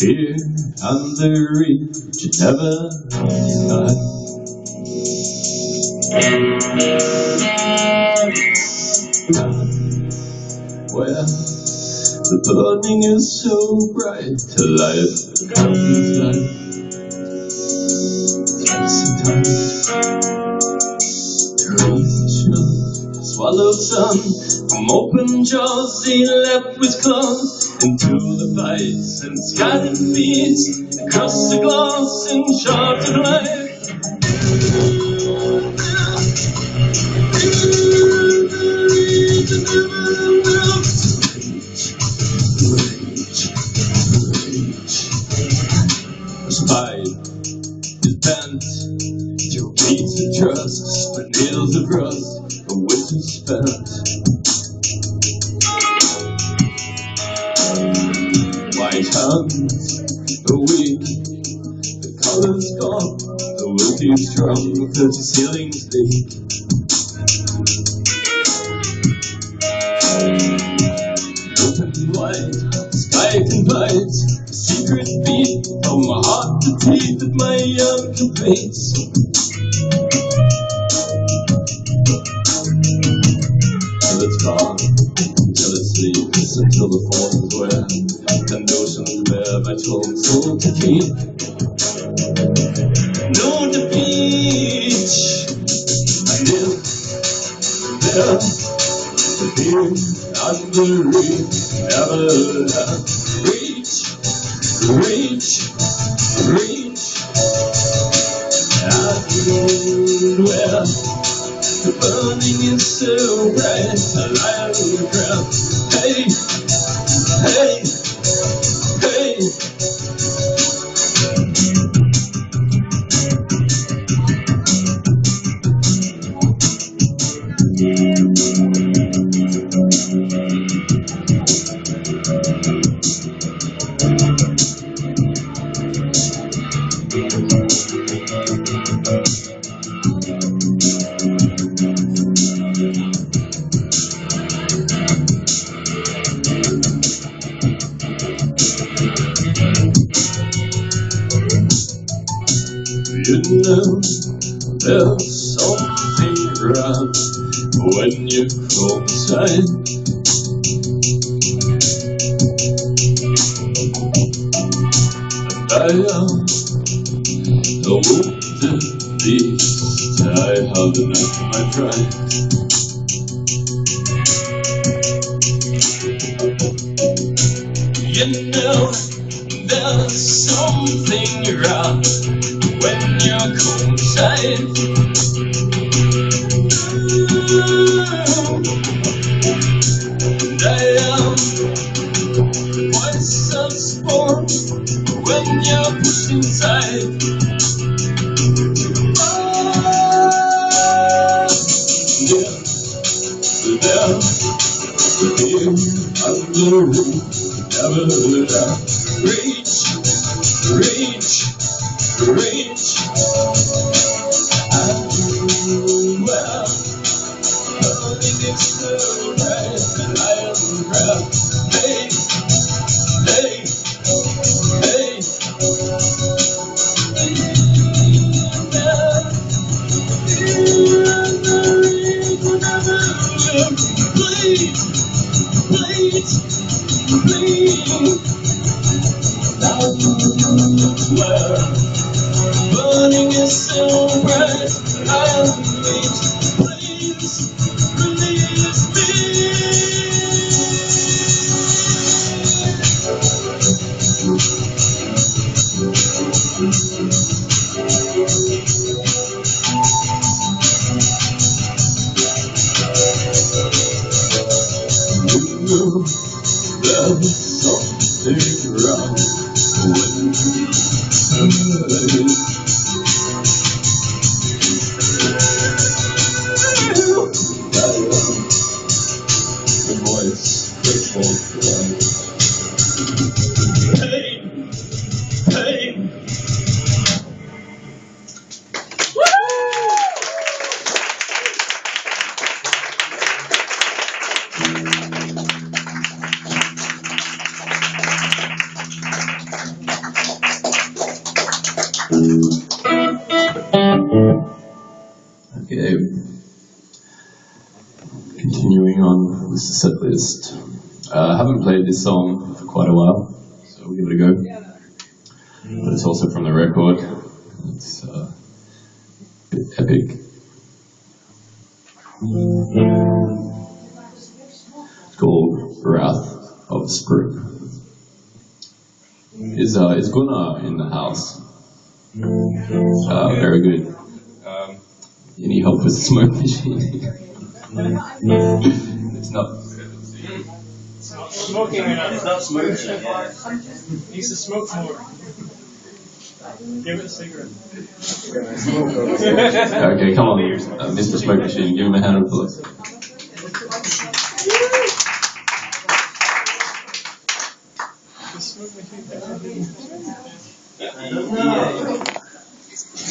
Here on the reach, you never start. Where the burning is so bright, to life comes light. Takes some time to reach, swallow some from open jaws, they left with claws into the fights and scattered feet across the glass in shards of life. The spine is bent, your beats of trust, the nails of rust, the winter spent. White hands are weak, the color's gone, the will too strong, 30 ceilings leak. Open wide, the sky can bite, the secret beat from my heart to teeth at my young complaints. Till it's gone, till it sleeps, until the forms wear, and oceans bear my torn soul to keep. No defeat, and if there to be on the reach, never reach, reach, reach, and where the burning is so bright, a lion will grab. Hey, hey, hey. You know there's something wrong when you come inside. And I am the wounded beast, I have enough of my pride. You know there's something wrong when you coincide. And I am voice of sport when you're pushed inside. Yeah, there, with you on the roof, never reach, reach, reach. Well, burning is so bright, and I am proud. Hey, hey, hey. Please, please, please. Now, well, burning is so bright, and I am weak. Please, release me. You know there's something wrong when you the voice grateful for pain, pain. Okay. Continuing on with the set list. I haven't played this song for quite a while, so we'll give it a go. But it's also from the record. It's a bit epic. It's called Wrath of Spring. Is Gunnar in the house? Very good. You need help with the smoke machine? It's not. Smoking enough. It's not smoking. Needs to smoke more. Give it a cigarette. Okay, come on, Mr. Smoke Machine, give him a hand of applause. The smoke machine.